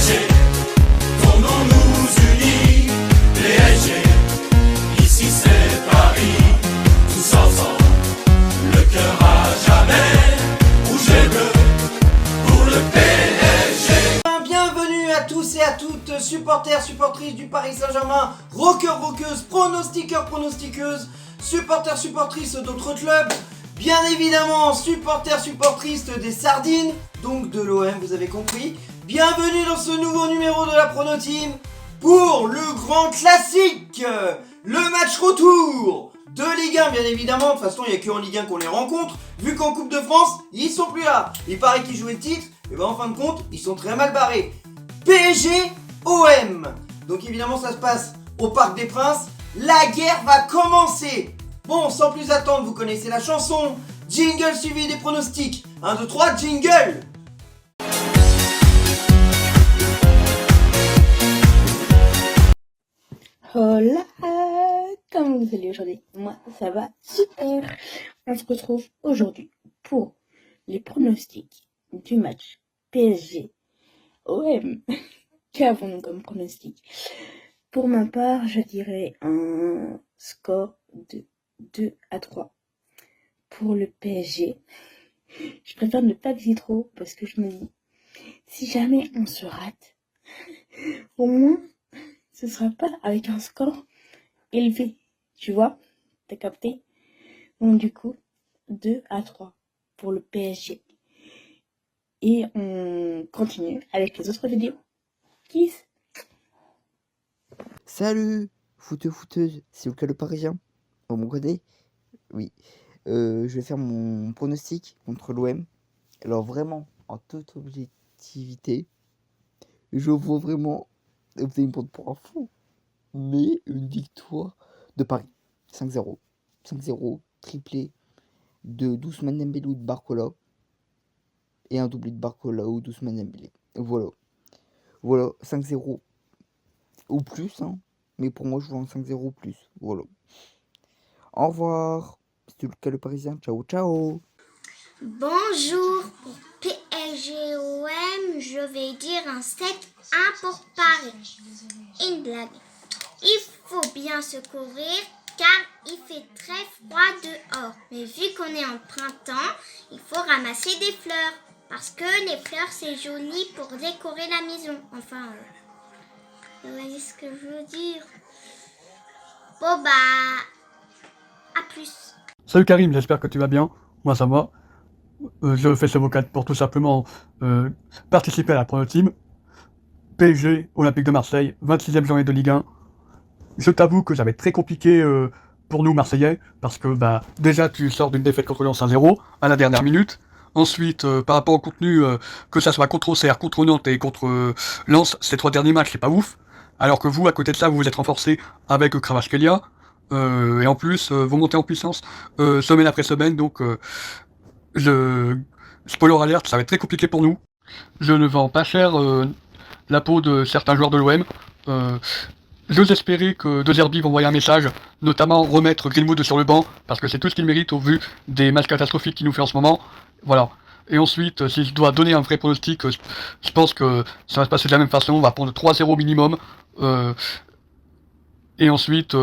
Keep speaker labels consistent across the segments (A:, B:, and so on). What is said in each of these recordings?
A: PSG, ton nom nous unit. PSG, ici c'est Paris, tous ensemble, le cœur à jamais, rouge et bleu, pour le PSG.
B: Bienvenue à tous et à toutes, supporters, supportrices du Paris Saint-Germain, rockers, rockeuses, pronostiqueurs, pronostiqueuses, supporters, supportrices d'autres clubs, bien évidemment, supporters, supportrices des Sardines, donc de l'OM, vous avez compris. Bienvenue dans ce nouveau numéro de la Prono Team pour le grand classique, le match retour de Ligue 1, bien évidemment. De toute façon, il n'y a qu'en Ligue 1 qu'on les rencontre, vu qu'en Coupe de France, ils sont plus là. Il paraît qu'ils jouaient le titre, et ben en fin de compte, ils sont très mal barrés. PSG OM. Donc évidemment, ça se passe au Parc des Princes. La guerre va commencer. Bon, sans plus attendre, vous connaissez la chanson. Jingle suivi des pronostics. 1, 2, 3, jingle.
C: Hola, comment vous allez aujourd'hui? Moi, ça va super. On se retrouve aujourd'hui pour les pronostics du match PSG-OM. Qu'avons-nous comme pronostic? Pour ma part, je dirais un score de 2-3 pour le PSG. Je préfère ne pas viser trop parce que je me dis, si jamais on se rate, au moins ce sera pas avec un score élevé, tu vois, t'as capté? Donc du coup, 2-3 pour le PSG. Et on continue avec les autres vidéos. Kiss.
D: Salut, footeuse, c'est Lucas le Parisien. On me connaît? Oui. Je vais faire mon pronostic contre l'OM. Alors vraiment, en toute objectivité, je vois vraiment, vous allez me prendre pour un fou, mais une victoire de Paris. 5-0. 5-0, triplé de Ousmane Dembélé ou de Barcola. Et un doublé de Barcola ou d'Ousmane Dembélé. Voilà, 5-0 ou plus, hein. Mais pour moi, je joue en 5-0 ou plus. Voilà. Au revoir. C'était Lucas le Parisien. Ciao, ciao.
E: Bonjour, pour PSGOM, je vais dire un 7-1 pour Paris. Une blague. Il faut bien se couvrir car il fait très froid dehors. Mais vu qu'on est en printemps, il faut ramasser des fleurs. Parce que les fleurs, c'est joli pour décorer la maison. Enfin, vous voyez ce que je veux dire. Bon bah, à plus.
F: Salut Karim, j'espère que tu vas bien. Moi ça va. Je fais ce vocal pour tout simplement participer à la Prono Team. PSG, Olympique de Marseille, 26e journée de Ligue 1. Je t'avoue que ça va être très compliqué pour nous Marseillais, parce que déjà tu sors d'une défaite contre Lens 1-0 à la dernière minute. Ensuite, par rapport au contenu, que ça soit contre Auxerre, contre Nantes et contre Lens, ces 3 derniers matchs, c'est pas ouf. Alors que vous, à côté de ça, vous vous êtes renforcé avec Kvaratskhelia. Et en plus, vous montez en puissance semaine après semaine, donc spoiler alert, ça va être très compliqué pour nous. Je ne vends pas cher la peau de certains joueurs de l'OM. J'ose espérer que De Zerbi va envoyer un message, notamment remettre Greenwood sur le banc, parce que c'est tout ce qu'il mérite au vu des matchs catastrophiques qu'il nous fait en ce moment. Voilà. Et ensuite, si je dois donner un vrai pronostic, je pense que ça va se passer de la même façon, on va prendre 3-0 minimum. Et ensuite,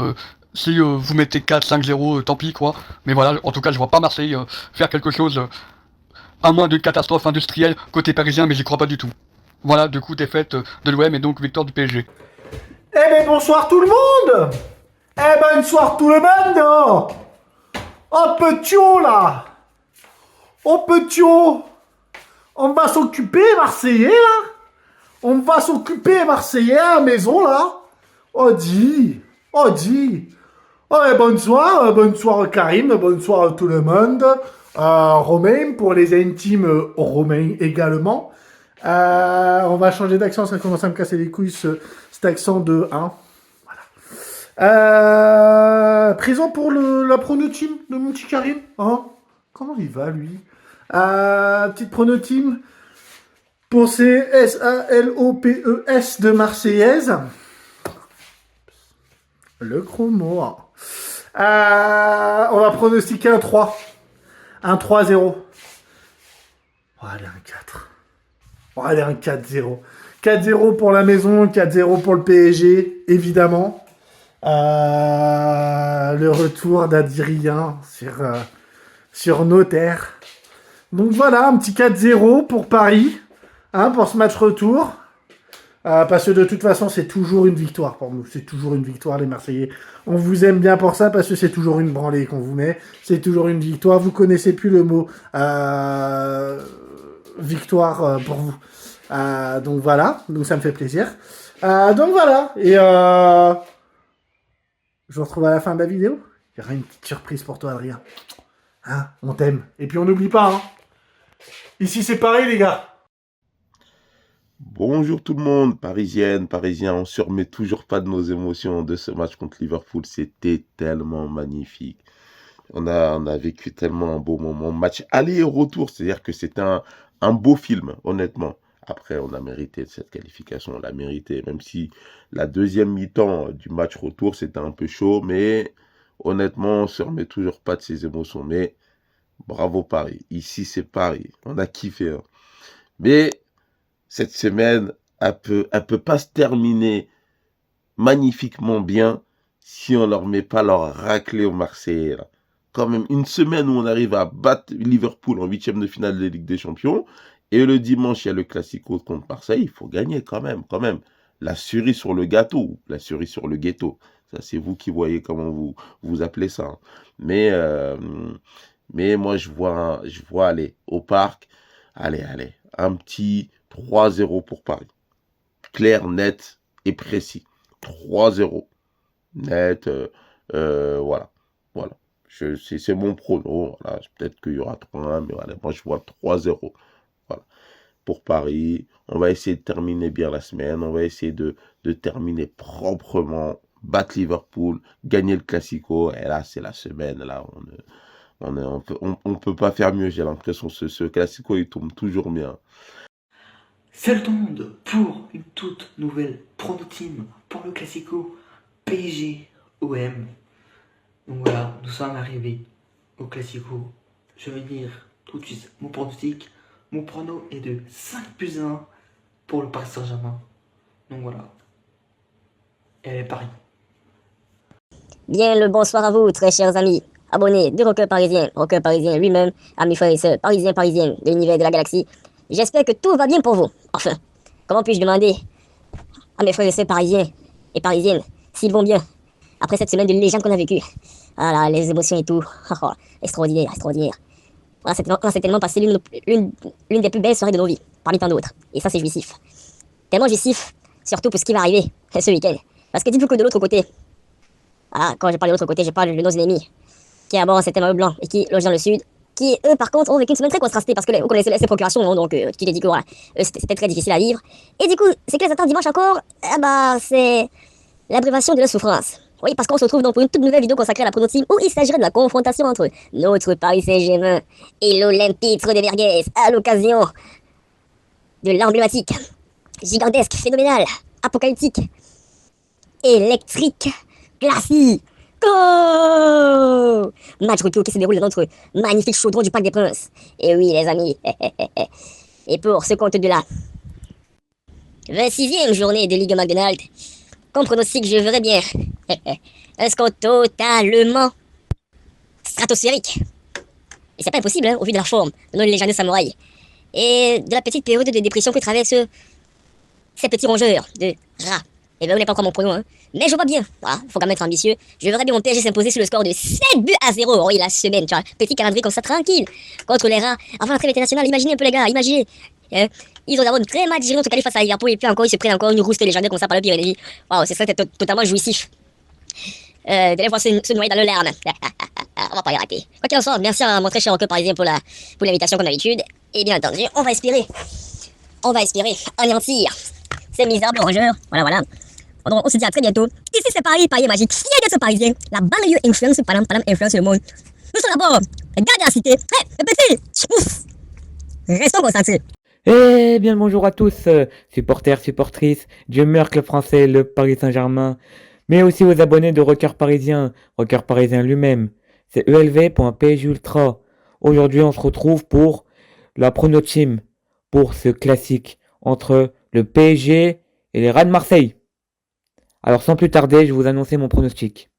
F: si vous mettez 4-5-0, tant pis quoi. Mais voilà, en tout cas, je vois pas Marseille faire quelque chose, à moins d'une catastrophe industrielle côté parisien, mais j'y crois pas du tout. Voilà, du coup, défaite de l'OM et donc victoire du PSG.
G: Eh ben bonsoir tout le monde. Eh ben bonsoir tout le monde. Oh petit là. Oh petit. On va s'occuper Marseillais là. On va s'occuper Marseillais à la maison là. Oh dit. Oh dit. Oh et bonsoir. Bonsoir Karim. Bonsoir tout le monde. Romain pour les intimes Romain également. On va changer d'accent, ça commence à me casser les couilles cet accent de 1. Voilà. Présent pour la prono team de mon petit Karim. Hein, comment il va lui? Petite prono team pour ces SALOPES de Marseillaise. Le chromo. On va pronostiquer un 3. Un 3-0. Oh, allez, un 4. Bon, allez, un 4-0. 4-0 pour la maison, 4-0 pour le PSG, évidemment. Le retour d'Adrien sur nos terres. Donc voilà, un petit 4-0 pour Paris, hein, pour ce match retour. Parce que de toute façon, c'est toujours une victoire pour nous. C'est toujours une victoire, les Marseillais. On vous aime bien pour ça, parce que c'est toujours une branlée qu'on vous met. C'est toujours une victoire. Vous connaissez plus le mot victoire pour vous. Donc voilà, donc ça me fait plaisir. Donc voilà, et je vous retrouve à la fin de la vidéo. Il y aura une petite surprise pour toi, Adrien. Hein, on t'aime. Et puis on n'oublie pas, hein. Ici c'est pareil, les gars.
H: Bonjour tout le monde, parisiennes, parisiens, on se remet toujours pas de nos émotions de ce match contre Liverpool, c'était tellement magnifique. On a vécu tellement un beau moment, match aller et retour, c'est-à-dire que c'était un beau film, honnêtement. Après, on a mérité cette qualification, on l'a mérité, même si la deuxième mi-temps du match retour, c'était un peu chaud, mais honnêtement, on se remet toujours pas de ces émotions. Mais bravo Paris, ici c'est Paris, on a kiffé, hein. Mais cette semaine, elle peut pas se terminer magnifiquement bien si on leur met pas leur raclée aux Marseillais, là. Quand même, une semaine où on arrive à battre Liverpool en 8e de finale de Ligue des Champions, et le dimanche, il y a le Classico contre Marseille, il faut gagner quand même. La cerise sur le gâteau, la cerise sur le ghetto. Ça, c'est vous qui voyez comment vous appelez ça, hein. Mais moi, je vois aller au parc, allez, un petit 3-0 pour Paris. Clair, net et précis. 3-0. Net, voilà. C'est mon prono. Voilà. Peut-être qu'il y aura 3-1, mais voilà, moi je vois 3-0. Voilà. Pour Paris, on va essayer de terminer bien la semaine. On va essayer de terminer proprement, battre Liverpool, gagner le Classico. Et là, c'est la semaine. Là, on peut pas faire mieux. J'ai l'impression que ce Classico, il tombe toujours bien.
D: C'est le temps pour une toute nouvelle prono team pour le Classico PSG-OM. Donc voilà, nous sommes arrivés au Classico. Je vais dire tout de suite mon pronostic. Mon prono est de 5+1 pour le Paris Saint-Germain. Donc voilà. Et Paris.
I: Bien le bonsoir à vous, très chers amis, abonnés du Rocker Parisien lui-même, amis frères et sœurs, parisiennes de l'univers de la galaxie. J'espère que tout va bien pour vous. Enfin, comment puis-je demander à mes frères et sœurs parisiens et parisiennes s'ils vont bien après cette semaine de légende qu'on a vécue. Ah là, les émotions et tout. Extraordinaire. Voilà, c'est tellement passé l'une des plus belles soirées de nos vies, parmi tant d'autres. Et ça, c'est jouissif. Tellement jouissif, surtout pour ce qui va arriver ce week-end. Parce que dites-vous que de l'autre côté, voilà, quand je parle de l'autre côté, je parle de nos ennemis, qui abordent cet maillot blanc et qui logent dans le sud, qui, eux, par contre, ont vécu une semaine très contrastée, parce que vous connaissez ces procurations, hein, donc tu t'es dit que voilà, c'était très difficile à vivre. Et du coup, c'est que les attentes dimanche encore, c'est l'abréviation de la souffrance. Oui, parce qu'on se retrouve donc pour une toute nouvelle vidéo consacrée à la prono team, où il s'agirait de la confrontation entre notre Paris Saint-Germain et l'Olympique de Vergès, à l'occasion de l'emblématique, gigantesque, phénoménal, apocalyptique, électrique, classique. Go! Match retour qui se déroule dans notre magnifique chaudron du Parc des Princes. Et oui, les amis. Et pour ce compte de la 26e journée de Ligue McDonald's, comme pronostic, je verrais bien un score totalement stratosphérique. Et c'est pas impossible, hein, au vu de la forme de nos légendaires samouraïs. Et de la petite période de dépression que traversent ces petits rongeurs de rats. Et ben, vous n'avez pas encore mon pronom, hein. Mais je vois bien, voilà, faut quand même être ambitieux. Je verrais bien mon PSG s'imposer sur le score de 7-0. Oui, la semaine, tu vois, petit calendrier comme ça, tranquille. Contre les rats, avant la trêve internationale, imaginez un peu les gars, imaginez. Ils ont d'abord une très mal digéré notre qualif face à Liverpool, et puis encore, ils se prennent encore une rouste légendaire comme ça par le Pyrénées. Waouh, ce serait totalement jouissif. De les voir se noyer dans le larme. On va pas les rater. Quoi qu'il en soit, merci à mon très cher Rocker Parisien pour l'invitation comme d'habitude. Et bien entendu, on va espérer anéantir ces misérables rongeurs. Voilà. On se dit à très bientôt. Ici c'est Paris, Paris magique. Fier d'être parisien. La banlieue influence, Paname influence le monde. Nous sommes d'abord, gardez la cité. Les petits, ouf. Restons concentrés.
J: Eh bien le bonjour à tous, supporters, supportrices, Dieu meurt que le français, le Paris Saint-Germain, mais aussi aux abonnés de Rocker Parisien lui-même. C'est ELV.PSG Ultra. Aujourd'hui on se retrouve pour la prono team, pour ce classique entre le PSG et les Rats de Marseille. Alors sans plus tarder, je vais vous annoncer mon pronostic.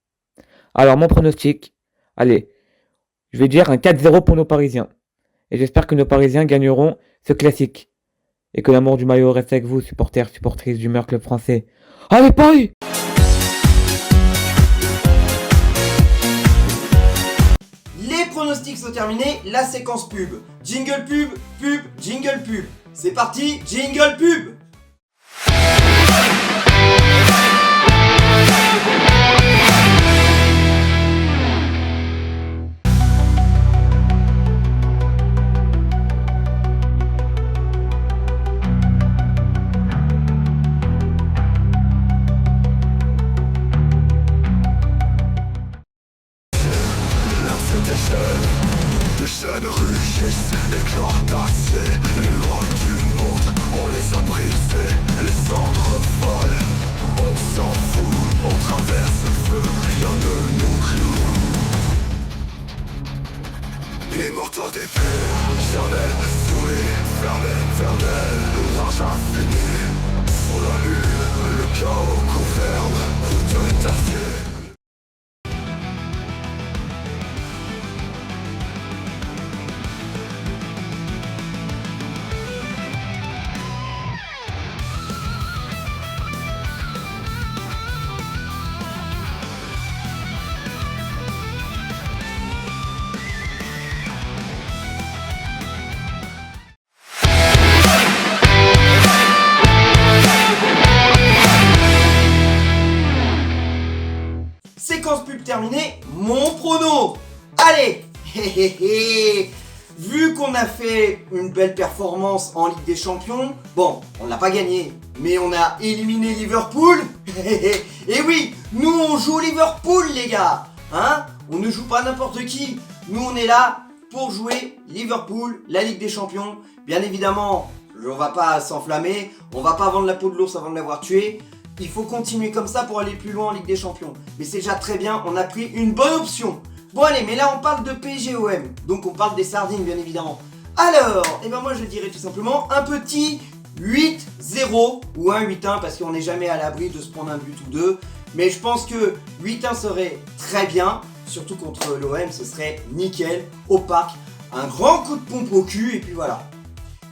J: Alors mon pronostic, allez, je vais dire un 4-0 pour nos Parisiens. Et j'espère que nos Parisiens gagneront ce classique. Et que l'amour du maillot reste avec vous, supporters, supportrices du meilleur club français. Allez Paris!
B: Les pronostics sont terminés, la séquence pub. Jingle pub, pub, jingle pub. C'est parti, jingle pub. Séquence pub terminée, mon prono. Allez, vu qu'on a fait une belle performance en Ligue des Champions, bon, on l'a pas gagné, mais on a éliminé Liverpool. Et oui, nous on joue Liverpool les gars, hein? On ne joue pas n'importe qui, nous on est là pour jouer Liverpool, la Ligue des Champions. Bien évidemment, on va pas s'enflammer, on va pas vendre la peau de l'ours avant de l'avoir tué. Il faut continuer comme ça pour aller plus loin en Ligue des Champions. Mais c'est déjà très bien, on a pris une bonne option. Bon allez, mais là on parle de PSGOM, donc on parle des sardines bien évidemment. Alors, moi je dirais tout simplement un petit 8-0 ou un 8-1 parce qu'on n'est jamais à l'abri de se prendre un but ou deux. Mais je pense que 8-1 serait très bien, surtout contre l'OM, ce serait nickel, au parc. Un grand coup de pompe au cul et puis voilà.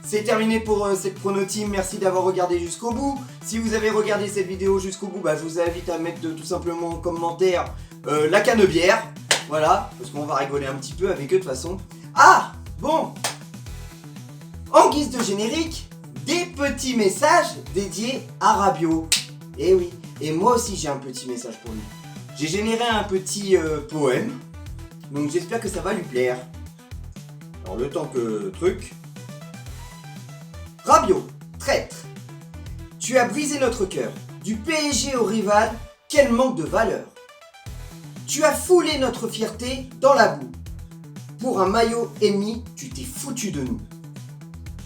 B: C'est terminé pour cette prono team, merci d'avoir regardé jusqu'au bout. Si vous avez regardé cette vidéo jusqu'au bout, je vous invite à mettre tout simplement en commentaire la canebière. Voilà, parce qu'on va rigoler un petit peu avec eux de toute façon. Ah, bon, en guise de générique, des petits messages dédiés à Rabiot. Eh oui, et moi aussi j'ai un petit message pour lui. J'ai généré un petit poème, donc j'espère que ça va lui plaire. Alors le temps que truc... Rabiot, traître, tu as brisé notre cœur, du PSG au rival, quel manque de valeur. Tu as foulé notre fierté dans la boue. Pour un maillot ennemi, tu t'es foutu de nous.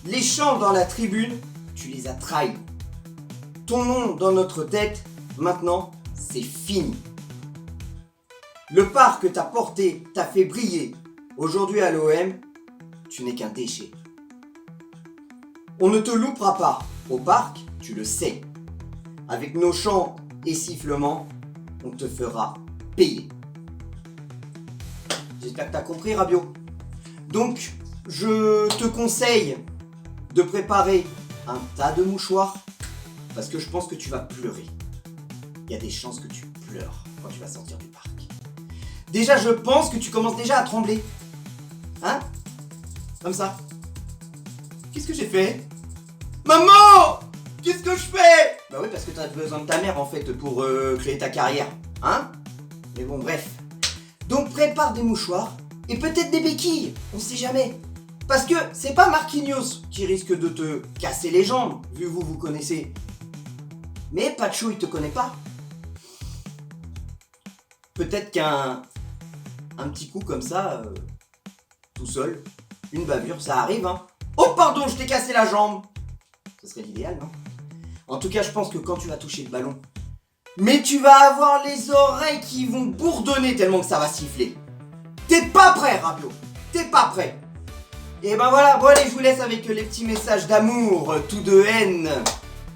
B: Les chants dans la tribune, tu les as trahis. Ton nom dans notre tête, maintenant, c'est fini. Le part que t'as porté t'a fait briller. Aujourd'hui à l'OM, tu n'es qu'un déchet. On ne te loupera pas. Au parc, tu le sais. Avec nos chants et sifflements, on te fera payer. J'espère que tu as compris, Rabiot. Donc, je te conseille de préparer un tas de mouchoirs parce que je pense que tu vas pleurer. Il y a des chances que tu pleures quand tu vas sortir du parc. Déjà, je pense que tu commences déjà à trembler. Hein? Comme ça. Qu'est-ce que j'ai fait? Maman! Qu'est-ce que je fais? Bah oui, parce que t'as besoin de ta mère en fait pour créer ta carrière. Hein? Mais bon, bref. Donc prépare des mouchoirs et peut-être des béquilles, on sait jamais. Parce que c'est pas Marquinhos qui risque de te casser les jambes, vu vous connaissez. Mais Pacho il te connaît pas. Peut-être qu'un petit coup comme ça, tout seul, une bavure, ça arrive hein. Oh pardon, je t'ai cassé la jambe. Ce serait l'idéal, non? En tout cas, je pense que quand tu vas toucher le ballon, mais tu vas avoir les oreilles qui vont bourdonner tellement que ça va siffler. T'es pas prêt, Rabiot. T'es pas prêt. Et ben voilà, bon allez, je vous laisse avec les petits messages d'amour, tout de haine.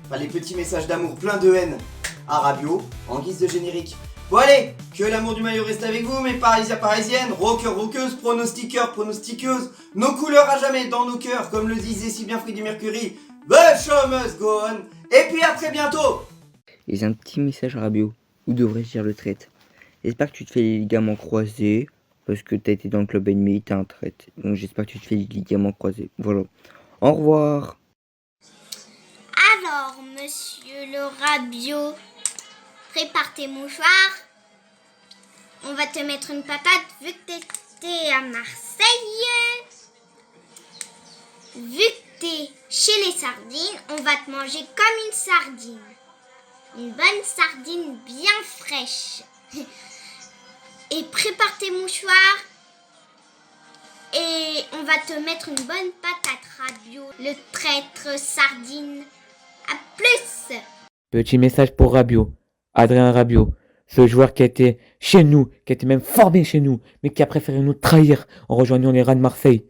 B: Enfin, les petits messages d'amour plein de haine à Rabiot, en guise de générique. Bon allez, que l'amour du maillot reste avec vous, mes parisiens parisiennes, rockeurs rockeuses, pronostiqueurs pronostiqueuses, nos couleurs à jamais dans nos cœurs, comme le disait si bien Freddie Mercury, the show must go on, et puis à très bientôt.
D: Et j'ai un petit message à Rabiot, ou devrais-je dire le traite. J'espère que tu te fais les ligaments croisés, parce que t'as été dans le club ennemi, t'as un traite. Donc j'espère que tu te fais les ligaments croisés. Voilà. Au revoir.
E: Alors, monsieur le Rabiot, prépare tes mouchoirs. On va te mettre une patate vu que t'étais à Marseille. Vu que t'es chez les sardines, on va te manger comme une sardine. Une bonne sardine bien fraîche. Et prépare tes mouchoirs. Et on va te mettre une bonne patate, Rabiot, le traître sardine. À plus.
J: Petit message pour Rabiot. Adrien Rabiot. Ce joueur qui a été chez nous, qui a été même formé chez nous, mais qui a préféré nous trahir en rejoignant les Rats de Marseille.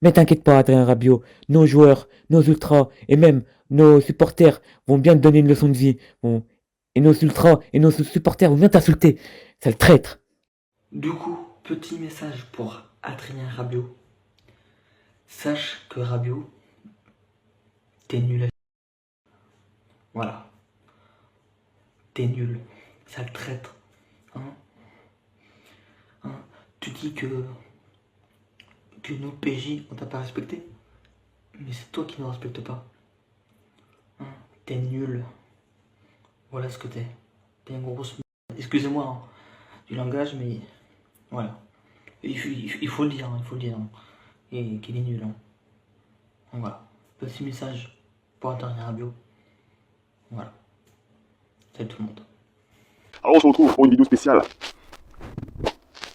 J: Mais t'inquiète pas, Adrien Rabiot, nos joueurs, nos ultras et même nos supporters vont bien te donner une leçon de vie. Et nos ultras et nos supporters vont bien t'insulter. C'est le traître.
K: Du coup, petit message pour Adrien Rabiot. Sache que Rabiot, t'es nul à... Voilà. T'es nul. Sale traître. Tu dis que nous, PJ, on t'a pas respecté. Mais c'est toi qui ne respectes pas. T'es nul. Voilà ce que t'es. T'es un gros... Excusez-moi du langage, mais voilà. Il faut le dire, Et qu'il est nul. Donc voilà. Petit message pour Adrien Rabiot. Voilà. Salut tout le monde.
L: Alors on se retrouve pour une vidéo spéciale.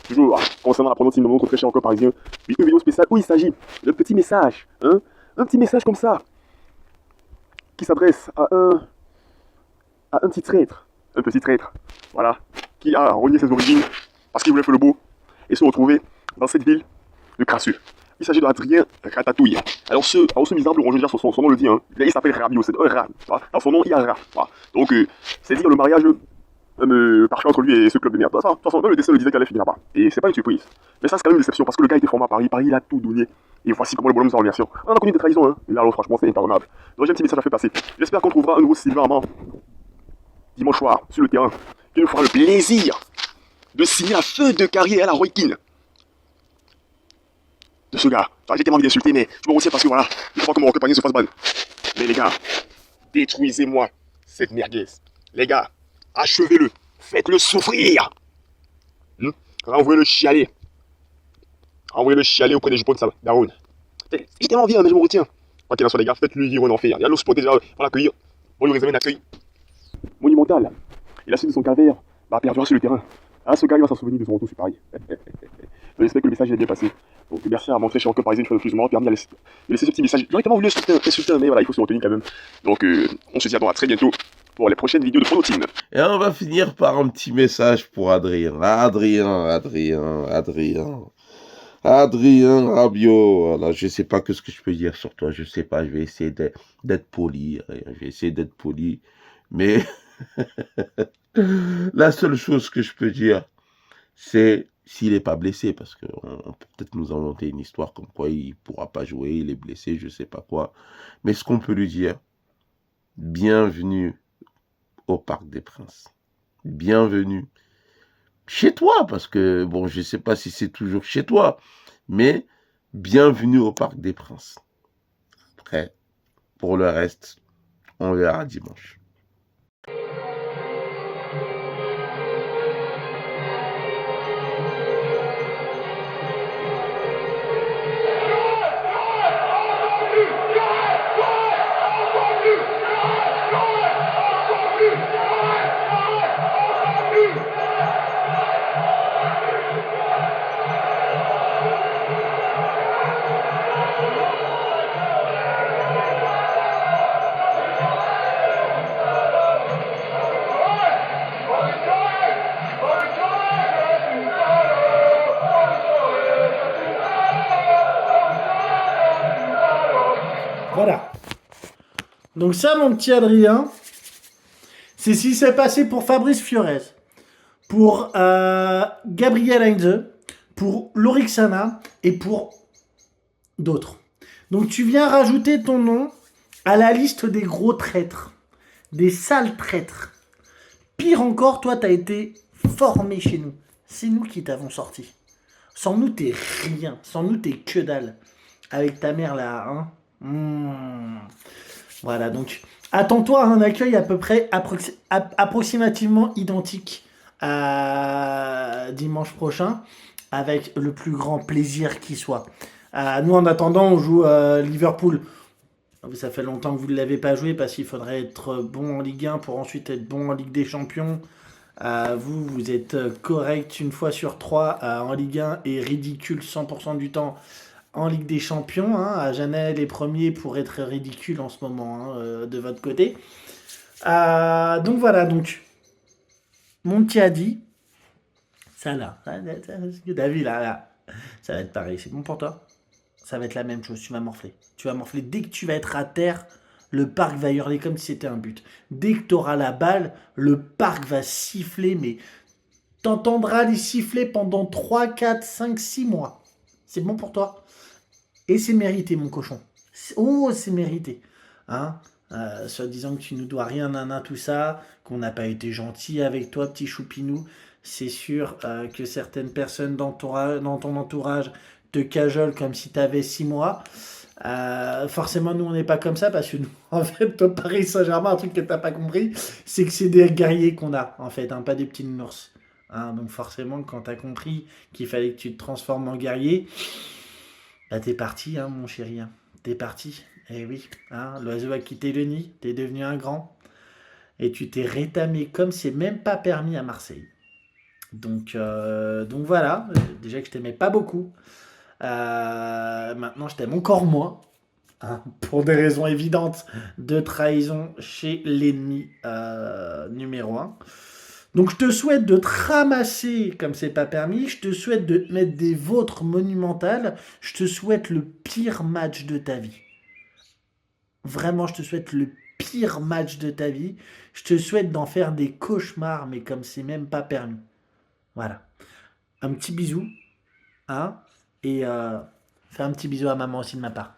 L: Toujours concernant la prononciation de mon contre encore parisien. Puis une vidéo spéciale où il s'agit d'un petit message. Un petit message comme ça. Qui s'adresse à un petit traître. Un petit traître. Voilà. Qui a renié ses origines parce qu'il voulait faire le beau et se retrouver dans cette ville de Crasseux. Il s'agit d'Adrien Ratatouille. Alors ce misérable, je veux dire, son nom le dit, il s'appelle Rabiot, c'est un rat. Dans son nom, il y a un rat. Voilà. Donc, c'est dire le mariage parfait entre lui et ce club de merde. De toute façon, même le destin le disait qu'elle allait finir là-bas. Et c'est pas une surprise. Mais ça, c'est quand même une déception parce que le gars était formé à Paris. Paris, il a tout donné. Et voici comment le bonhomme s'en remercie. On a connu des trahisons, Et là, alors, franchement, c'est impardonnable. Donc, j'ai un petit message à faire passer. J'espère qu'on trouvera un nouveau Sylvain Armand dimanche soir sur le terrain qui nous fera le plaisir de signer la fin de carrière à la Roy Keane de ce gars. J'ai tellement envie d'insulter, mais je me retiens parce que voilà, il faut que mon compagnon se fasse ban. Mais les gars, détruisez-moi cette merguez. Les gars, achevez-le. Faites-le souffrir. Renvoyez-le chialer. Envoyez-le chialer auprès des jupons de sa daronne. J'ai tellement envie, mais je me retiens. Quoi qu'il en soit, les gars, faites-le vivre un enfer. Il y a l'eau spot déjà pour l'accueillir. On lui réserve un accueil monumental. Et la suite de son calvaire va perdre sur le terrain. Ce gars, il va s'en souvenir de son retour sur Paris. J'espère que le message est bien passé. Donc merci à montrer chez Rocker Parisien une fois de plus, permis de laisser ce petit message. J'aurais tellement voulu insulter, mais voilà, il faut se retenir quand même. Donc on se dit à très bientôt pour les prochaines vidéos de Prono Team.
H: Et on va finir par un petit message pour Adrien. Adrien Rabiot. Voilà, je sais pas ce que je peux dire sur toi. Je sais pas, je vais essayer d'être poli. Mais la seule chose que je peux dire, c'est s'il n'est pas blessé, parce qu'on peut peut-être nous inventer une histoire comme quoi il ne pourra pas jouer, il est blessé, je ne sais pas quoi. Mais ce qu'on peut lui dire, bienvenue au Parc des Princes. Bienvenue chez toi, parce que, bon, je ne sais pas si c'est toujours chez toi, mais bienvenue au Parc des Princes. Après, pour le reste, on verra dimanche.
G: Donc ça, mon petit Adrien, c'est ce qui s'est passé pour Fabrice Fiorez, pour Gabriel Heinze, pour Lorixana et pour d'autres. Donc tu viens rajouter ton nom à la liste des gros traîtres, des sales traîtres. Pire encore, toi, t'as été formé chez nous. C'est nous qui t'avons sorti. Sans nous, t'es rien. Sans nous, t'es que dalle. Avec ta mère là, hein. Voilà, donc attends-toi à un accueil à peu près approximativement identique à dimanche prochain, avec le plus grand plaisir qui soit. Nous, en attendant, on joue Liverpool. Ça fait longtemps que vous ne l'avez pas joué parce qu'il faudrait être bon en Ligue 1 pour ensuite être bon en Ligue des Champions. Vous êtes correct une fois sur 3 en Ligue 1 et ridicule 100% du temps en Ligue des Champions. À jamais les premiers pour être ridicule en ce moment de votre côté. Donc voilà, donc mon petit a dit, ça là, David là, ça va être pareil, c'est bon pour toi? Ça va être la même chose, tu vas morfler. Tu vas morfler. Dès que tu vas être à terre, le parc va hurler comme si c'était un but. Dès que tu auras la balle, le parc va siffler, mais t'entendras les siffler pendant 3, 4, 5, 6 mois. C'est bon pour toi? Et c'est mérité, mon cochon. Oh, c'est mérité. Soit disant que tu nous dois rien, nana, tout ça, qu'on n'a pas été gentil avec toi, petit choupinou. C'est sûr que certaines personnes dans ton entourage te cajole comme si tu avais 6 mois. Forcément, nous, on n'est pas comme ça parce que nous, en fait, au Paris Saint-Germain, un truc que tu n'as pas compris, c'est que c'est des guerriers qu'on a, en fait, pas des petits nounours. Donc forcément, quand tu as compris qu'il fallait que tu te transformes en guerrier, bah, t'es parti, mon chéri. T'es parti. Eh oui, l'oiseau a quitté le nid, t'es devenu un grand. Et tu t'es rétamé comme c'est même pas permis à Marseille. Donc voilà, déjà que je t'aimais pas beaucoup. Maintenant, je t'aime encore moins, pour des raisons évidentes de trahison chez l'ennemi numéro 1. Donc, je te souhaite de te ramasser comme c'est pas permis. Je te souhaite de te mettre des vôtres monumentales. Je te souhaite le pire match de ta vie. Vraiment, je te souhaite le pire match de ta vie. Je te souhaite d'en faire des cauchemars, mais comme c'est même pas permis. Voilà. Un petit bisou. Et fais un petit bisou à maman aussi de ma part.